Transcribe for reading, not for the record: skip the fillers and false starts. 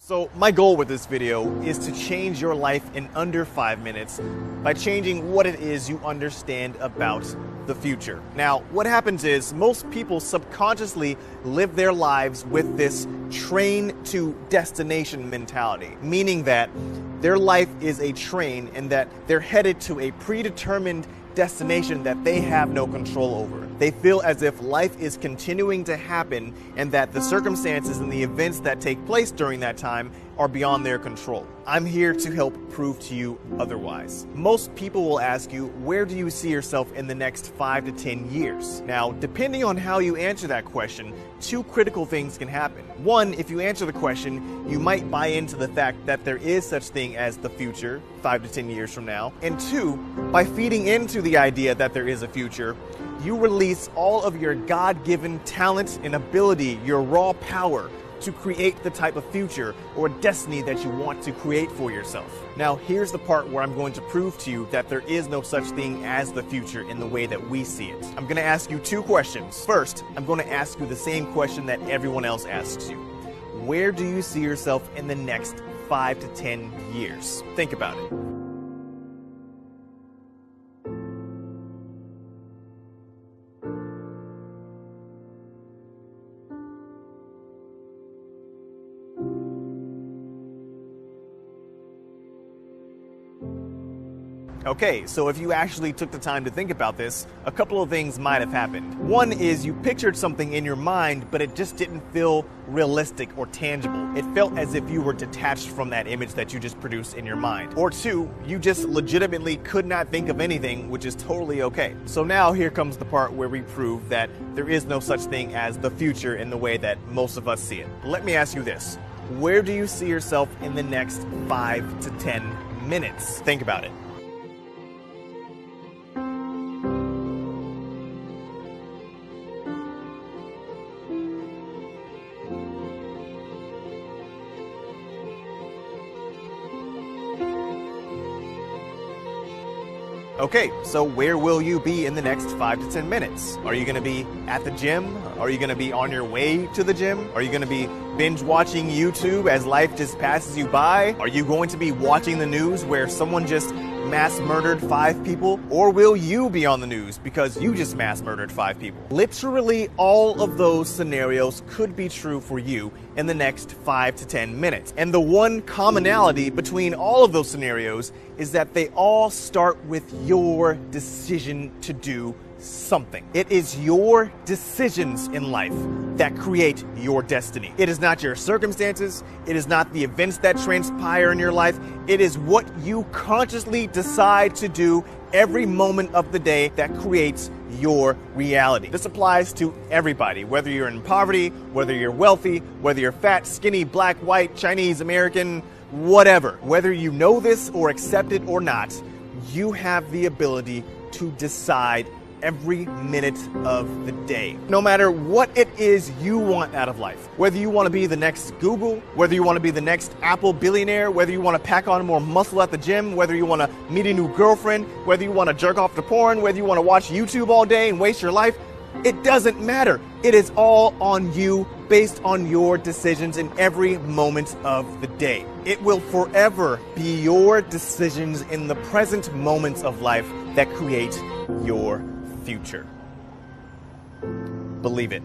So my goal with this video is to change your life in under 5 minutes by changing what it is you understand about the future. Now, what happens is most people subconsciously live their lives with this train to destination mentality, meaning that their life is a train and that they're headed to a predetermined destination that they have no control over. They feel as if life is continuing to happen and that the circumstances and the events that take place during that time are beyond their control. I'm here to help prove to you otherwise. Most people will ask you, where do you see yourself in the next 5 to 10 years? Now, depending on how you answer that question, two critical things can happen. One, if you answer the question, you might buy into the fact that there is such thing as the future 5 to 10 years from now. And two, by feeding into the idea that there is a future, you release all of your God-given talent and ability, your raw power, to create the type of future or destiny that you want to create for yourself. Now, here's the part where I'm going to prove to you that there is no such thing as the future in the way that we see it. I'm going to ask you two questions. First, I'm going to ask you the same question that everyone else asks you. Where do you see yourself in the next 5 to 10 years? Think about it. Okay, so if you actually took the time to think about this, a couple of things might have happened. One is you pictured something in your mind, but it just didn't feel realistic or tangible. It felt as if you were detached from that image that you just produced in your mind. Or two, you just legitimately could not think of anything, which is totally okay. So now here comes the part where we prove that there is no such thing as the future in the way that most of us see it. Let me ask you this. Where do you see yourself in the next 5 to 10 minutes? Think about it. Okay, so where will you be in the next 5 to 10 minutes? Are you going to be at the gym? Are you going to be on your way to the gym? Are you going to be binge watching YouTube as life just passes you by? Are you going to be watching the news where someone just mass murdered 5 people? Or will you be on the news because you just mass murdered 5 people? Literally all of those scenarios could be true for you in the next 5 to 10 minutes. And the one commonality between all of those scenarios is that they all start with your decision to do something. It is your decisions in life that create your destiny. It is not your circumstances. It is not the events that transpire in your life. It is what you consciously decide to do every moment of the day that creates your reality. This applies to everybody, whether you're in poverty, whether you're wealthy, whether you're fat, skinny, black, white, Chinese, American, whatever. Whether you know this or accept it or not, you have the ability to decide every minute of the day. No matter what it is you want out of life, whether you want to be the next Google, whether you want to be the next Apple billionaire, whether you want to pack on more muscle at the gym, whether you want to meet a new girlfriend, whether you want to jerk off to porn, whether you want to watch YouTube all day and waste your life, it doesn't matter. It is all on you based on your decisions in every moment of the day. It will forever be your decisions in the present moments of life that create your future. Believe it.